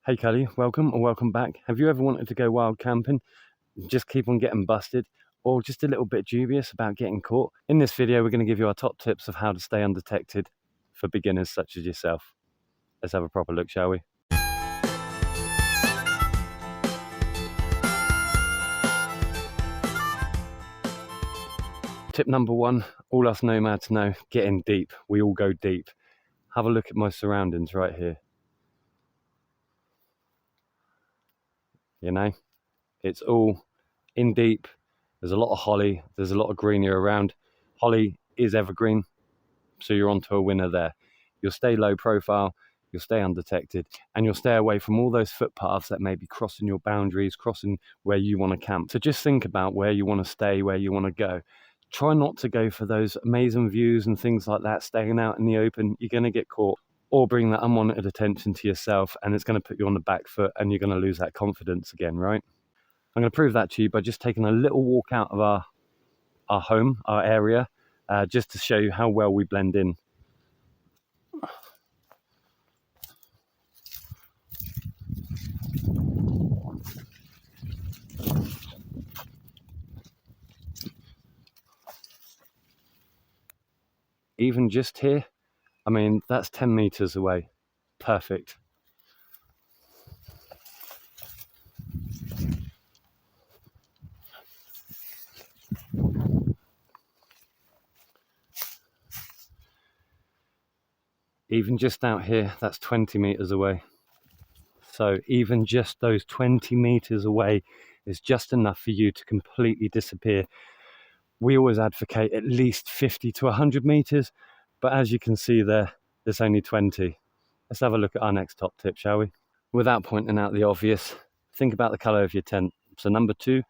Hey Kelly, welcome or welcome back. Have you ever wanted to go wild camping, just keep on getting busted, or just a little bit dubious about getting caught? In this video, we're going to give you our top tips of how to stay undetected for beginners such as yourself. Let's have a proper look, shall we? Tip number one, all us nomads know, get in deep. We all go deep. Have a look at my surroundings right here. You know, it's all in deep. There's a lot of holly, there's a lot of greenery around. Holly is evergreen, so you're onto a winner there. You'll stay low profile, you'll stay undetected, and you'll stay away from all those footpaths that may be crossing your boundaries, crossing where you want to camp. So just think about where you want to stay, where you want to go. Try not to go for those amazing views and things like that, staying out in the open. You're going to get caught, or bring that unwanted attention to yourself, and it's going to put you on the back foot and you're going to lose that confidence again, right? I'm going to prove that to you by just taking a little walk out of our home, our area, just to show you how well we blend in. Even just here, I mean, that's 10 meters away. Perfect. Even just out here, that's 20 meters away. So even just those 20 meters away is just enough for you to completely disappear. We always advocate at least 50 to 100 meters, but as you can see there, there's only 20. Let's have a look at our next top tip, shall we? Without pointing out the obvious, think about the color of your tent. So number two,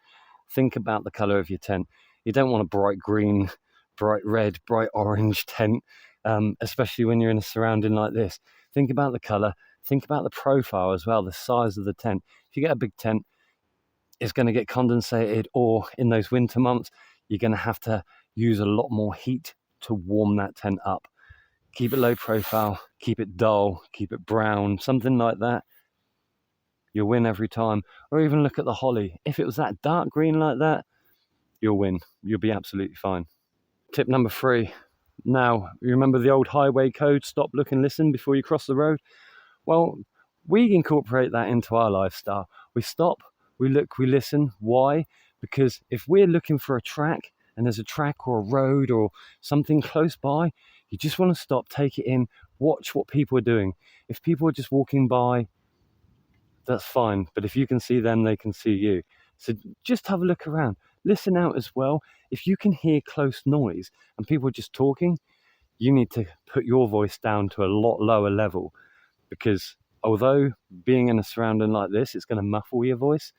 think about the color of your tent. You don't want a bright green, bright red, bright orange tent, especially when you're in a surrounding like this. Think about the color, think about the profile as well, the size of the tent. If you get a big tent, it's going to get condensated, or in those winter months, you're going to have to use a lot more heat to warm that tent up. Keep it low profile, keep it dull, keep it brown, something like that. You'll win every time. Or even look at the holly. If it was that dark green like that, you'll win. You'll be absolutely fine. Tip number three. Now, you remember the old highway code, stop, look and listen before you cross the road? Well, we incorporate that into our lifestyle. We stop, we look, we listen. Why? Because if we're looking for a track and there's a track or a road or something close by, you just want to stop, take it in, watch what people are doing. If people are just walking by, that's fine. But if you can see them, they can see you. So just have a look around. Listen out as well. If you can hear close noise and people are just talking, you need to put your voice down to a lot lower level, because although being in a surrounding like this, it's going to muffle your voice,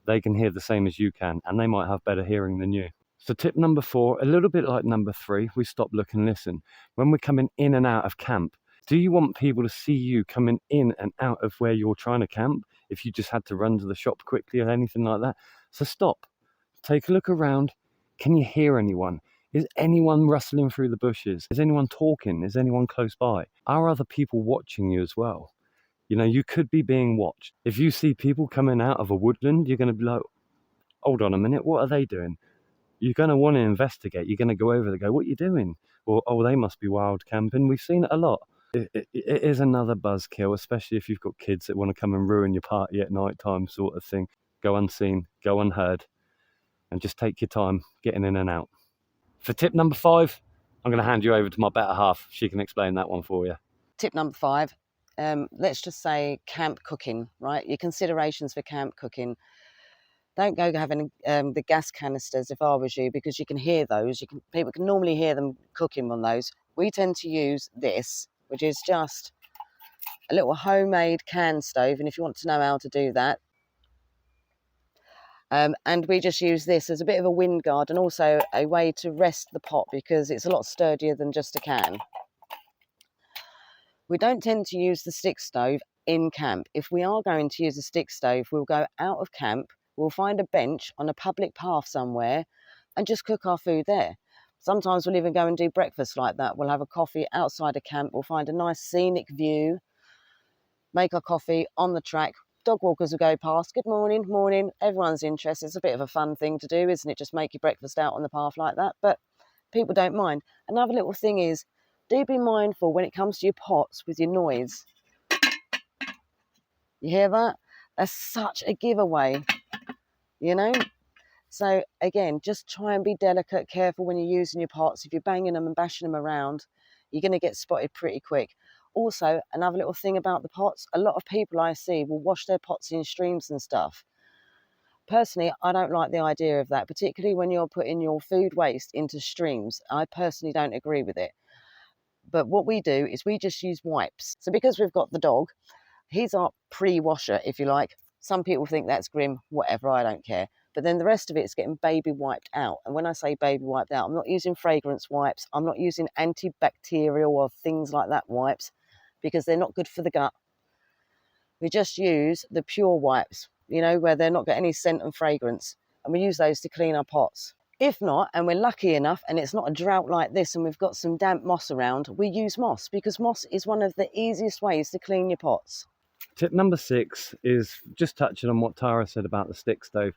they can hear the same as you can, and they might have better hearing than you. So tip number four, a little bit like number three, we stop, look and listen. When we're coming in and out of camp, do you want people to see you coming in and out of where you're trying to camp if you just had to run to the shop quickly or anything like that? So stop, take a look around. Can you hear anyone? Is anyone rustling through the bushes? Is anyone talking? Is anyone close by? Are other people watching you as well? You know, you could be being watched. If you see people coming out of a woodland, you're going to be like, hold on a minute, what are they doing? You're going to want to investigate. You're going to go over there and go, what are you doing? Or, oh, they must be wild camping. We've seen it a lot. It is another buzzkill, especially if you've got kids that want to come and ruin your party at night time, sort of thing. Go unseen, go unheard, and just take your time getting in and out. For tip number five, I'm going to hand you over to my better half. She can explain that one for you. Tip number five, let's just say camp cooking, right? Your considerations for camp cooking. Don't go having the gas canisters if I was you, because you can hear those. People can normally hear them cooking on those. We tend to use this, which is just a little homemade can stove, and if you want to know how to do that, and we just use this as a bit of a wind guard and also a way to rest the pot, because it's a lot sturdier than just a can. We don't tend to use the stick stove in camp. If we are going to use a stick stove, we'll go out of camp, we'll find a bench on a public path somewhere and just cook our food there. Sometimes we'll even go and do breakfast like that. We'll have a coffee outside of camp, we'll find a nice scenic view, make our coffee on the track. Dog walkers will go past. Good morning, morning. Everyone's interested. It's a bit of a fun thing to do, isn't it? Just make your breakfast out on the path like that. But people don't mind. Another little thing is, do be mindful when it comes to your pots with your noise. You hear that? That's such a giveaway, you know? So again, just try and be delicate, careful when you're using your pots. If you're banging them and bashing them around, you're going to get spotted pretty quick. Also, another little thing about the pots, a lot of people I see will wash their pots in streams and stuff. Personally, I don't like the idea of that, particularly when you're putting your food waste into streams. I personally don't agree with it. But what we do is we just use wipes. So because we've got the dog, he's our pre-washer, if you like. Some people think that's grim, whatever, I don't care. But then the rest of it is getting baby wiped out. And when I say baby wiped out, I'm not using fragrance wipes. I'm not using antibacterial or things like that wipes because they're not good for the gut. We just use the pure wipes, you know, where they're not got any scent and fragrance. And we use those to clean our pots. If not, and we're lucky enough, and it's not a drought like this, and we've got some damp moss around, we use moss because moss is one of the easiest ways to clean your pots. Tip number 6 is just touching on what Tara said about the stick stove.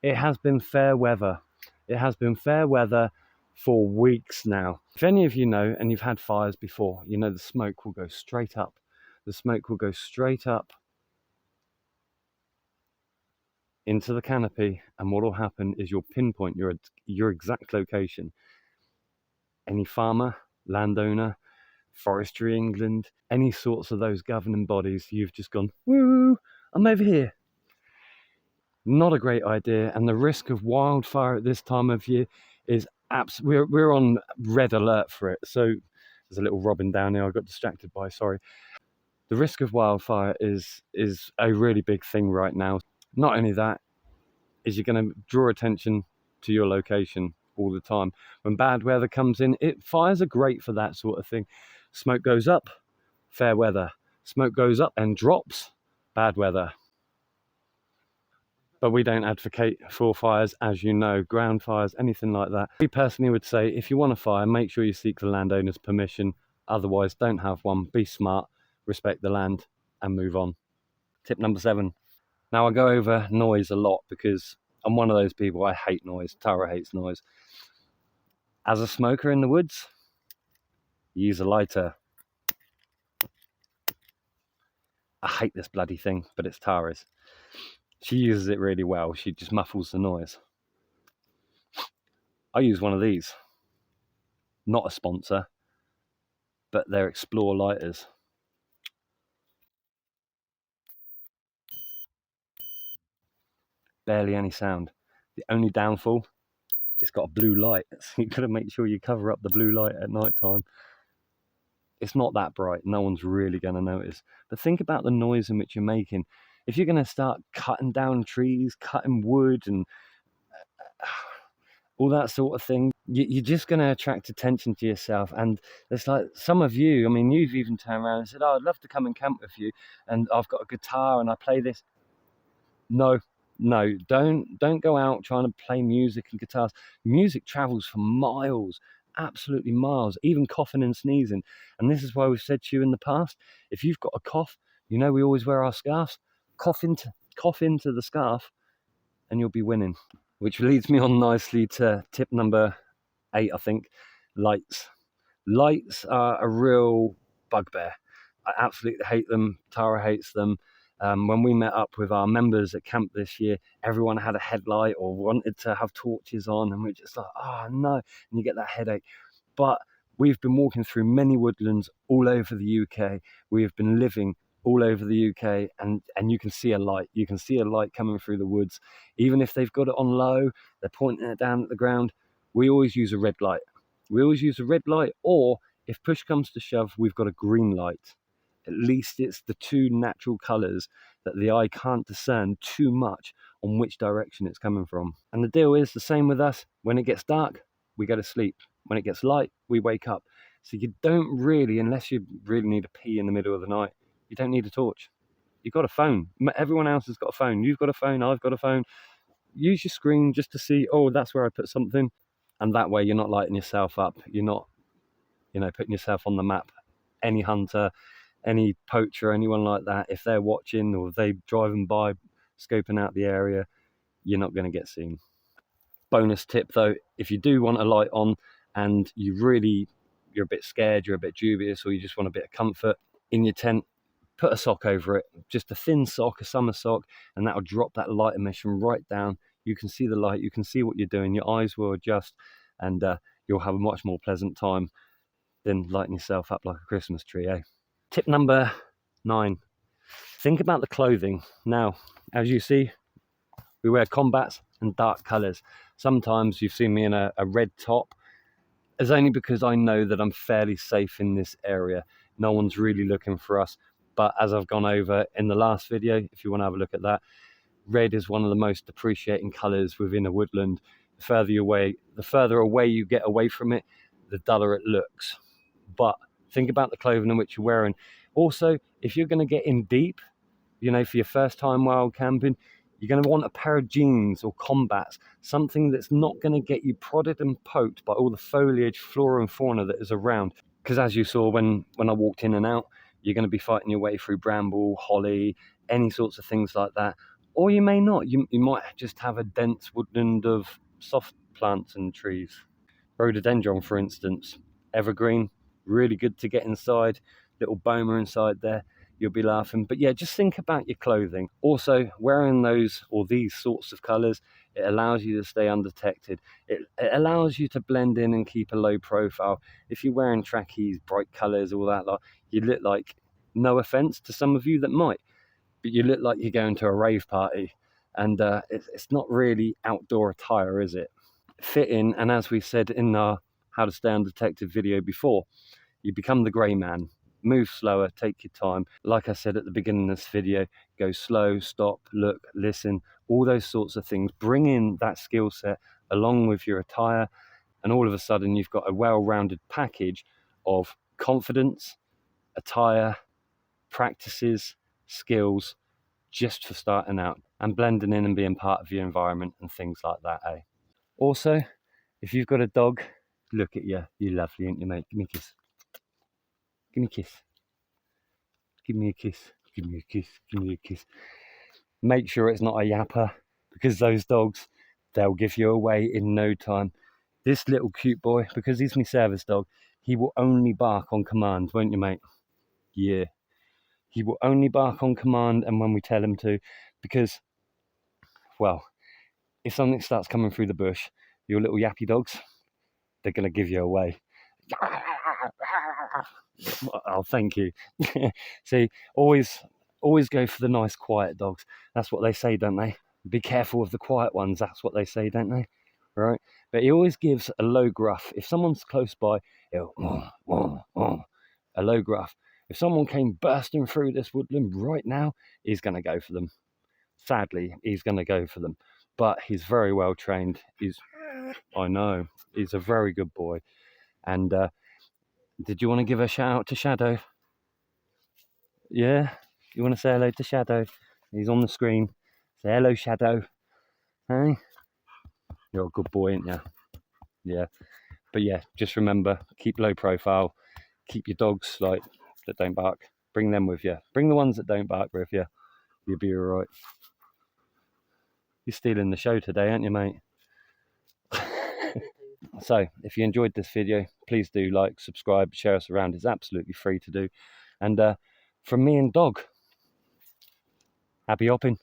It has been fair weather. It has been fair weather for weeks now. If any of you know, and you've had fires before, you know the smoke will go straight up. The smoke will go straight up into the canopy, and what will happen is you'll pinpoint your exact location. Any farmer, landowner, Forestry England, any sorts of those governing bodies, you've just gone, woo, I'm over here. Not a great idea, and the risk of wildfire at this time of year is we're on red alert for it. So there's a little robin down here I got distracted by, sorry. The risk of wildfire is a really big thing right now. Not only that, is you're going to draw attention to your location all the time. When bad weather comes in, fires are great for that sort of thing. Smoke goes up, fair weather. Smoke goes up and drops, bad weather. But we don't advocate for fires, as you know, ground fires, anything like that. We personally would say, if you want a fire, make sure you seek the landowner's permission. Otherwise, don't have one. Be smart, respect the land, and move on. Tip number 7. Now, I go over noise a lot because I'm one of those people, I hate noise. Tara hates noise. As a smoker in the woods, use a lighter. I hate this bloody thing, but it's Tara's. She uses it really well. She just muffles the noise. I use one of these. Not a sponsor, but they're Explore lighters. Barely any sound. The only downfall, it's got a blue light. So you've got to make sure you cover up the blue light at night time. It's not that bright. No one's really going to notice. But think about the noise in which you're making. If you're going to start cutting down trees, cutting wood, and all that sort of thing, you're just going to attract attention to yourself. And it's like some of you, I mean, you've even turned around and said, oh, I'd love to come and camp with you, and I've got a guitar and I play this. No, don't go out trying to play music and guitars. Music travels for miles, absolutely miles, even coughing and sneezing. And this is why we've said to you in the past, if you've got a cough, you know we always wear our scarves, cough into the scarf and you'll be winning. Which leads me on nicely to tip number 8, I think. Lights. Lights are a real bugbear. I absolutely hate them. Tara hates them. When we met up with our members at camp this year, everyone had a headlight or wanted to have torches on, and we're just like, oh no, and you get that headache. But we've been walking through many woodlands all over the UK. We have been living all over the UK, and you can see a light. You can see a light coming through the woods. Even if they've got it on low, they're pointing it down at the ground. We always use a red light. We always use a red light, or if push comes to shove, we've got a green light. At least it's the two natural colours that the eye can't discern too much on which direction it's coming from. And the deal is the same with us. When it gets dark, we go to sleep. When it gets light, we wake up. So you don't really, unless you really need a pee in the middle of the night, you don't need a torch. You've got a phone. Everyone else has got a phone. You've got a phone. I've got a phone. Use your screen just to see, oh, that's where I put something. And that way you're not lighting yourself up. You're not, putting yourself on the map. Any hunter, any poacher, anyone like that, if they're watching or they driving by, scoping out the area, you're not going to get seen. Bonus tip though, if you do want a light on and you're a bit scared, you're a bit dubious, or you just want a bit of comfort in your tent, put a sock over it, just a thin sock, a summer sock, and that'll drop that light emission right down. You can see the light, you can see what you're doing, your eyes will adjust, and you'll have a much more pleasant time than lighting yourself up like a Christmas tree, eh? Tip number 9, think about the clothing. Now, as you see, we wear combats and dark colours. Sometimes you've seen me in a red top. It's only because I know that I'm fairly safe in this area. No one's really looking for us. But as I've gone over in the last video, if you want to have a look at that, red is one of the most depreciating colours within a woodland. The further away you get away from it, the duller it looks. But think about the clothing in which you're wearing. Also, if you're going to get in deep, you know, for your first time wild camping, you're going to want a pair of jeans or combats, something that's not going to get you prodded and poked by all the foliage, flora and fauna that is around. Because as you saw when I walked in and out, you're going to be fighting your way through bramble, holly, any sorts of things like that. Or you may not. You might just have a dense woodland of soft plants and trees. Rhododendron, for instance, evergreen, really good to get inside. Little boma inside there, you'll be laughing. But yeah, just think about your clothing. Also, wearing those or these sorts of colours, it allows you to stay undetected. It allows you to blend in and keep a low profile. If you're wearing trackies, bright colours, all that, like, you look like, no offence to some of you that might, but you look like you're going to a rave party. And it's not really outdoor attire, is it? Fit in, and as we said in our How to Stay Undetected video before, you become the grey man. Move slower, take your time. Like I said at the beginning of this video, go slow, stop, look, listen, all those sorts of things. Bring in that skill set along with your attire, and all of a sudden you've got a well-rounded package of confidence, attire, practices, skills, just for starting out and blending in and being part of your environment and things like that, eh? Also, if you've got a dog, look at you. You're lovely, ain't you, mate? Give me a kiss. Give me a kiss. Give me a kiss. Give me a kiss. Give me a kiss. Make sure it's not a yapper, because those dogs, they'll give you away in no time. This little cute boy, because he's my service dog, he will only bark on command, won't you, mate? Yeah. He will only bark on command and when we tell him to, because, well, if something starts coming through the bush, your little yappy dogs, they're going to give you away. Oh, thank you. See, always go for the nice quiet dogs. That's what they say, don't they? Be careful of the quiet ones. That's what they say, don't they? Right? But he always gives a low gruff. If someone's close by, he'll a low gruff. If someone came bursting through this woodland right now, he's going to go for them. Sadly, he's going to go for them. But he's very well trained. I know, he's a very good boy. And did you want to give a shout out to Shadow? Yeah? You want to say hello to Shadow? He's on the screen. Say hello, Shadow. Hey? You're a good boy, ain't you? Yeah. But yeah, just remember, keep low profile. Keep your dogs like that don't bark. Bring them with you. Bring the ones that don't bark with you. You'll be alright. You're stealing the show today, aren't you, mate? So, if you enjoyed this video, please do like, subscribe, share us around. It's absolutely free to do. And from me and Dog, happy hopping.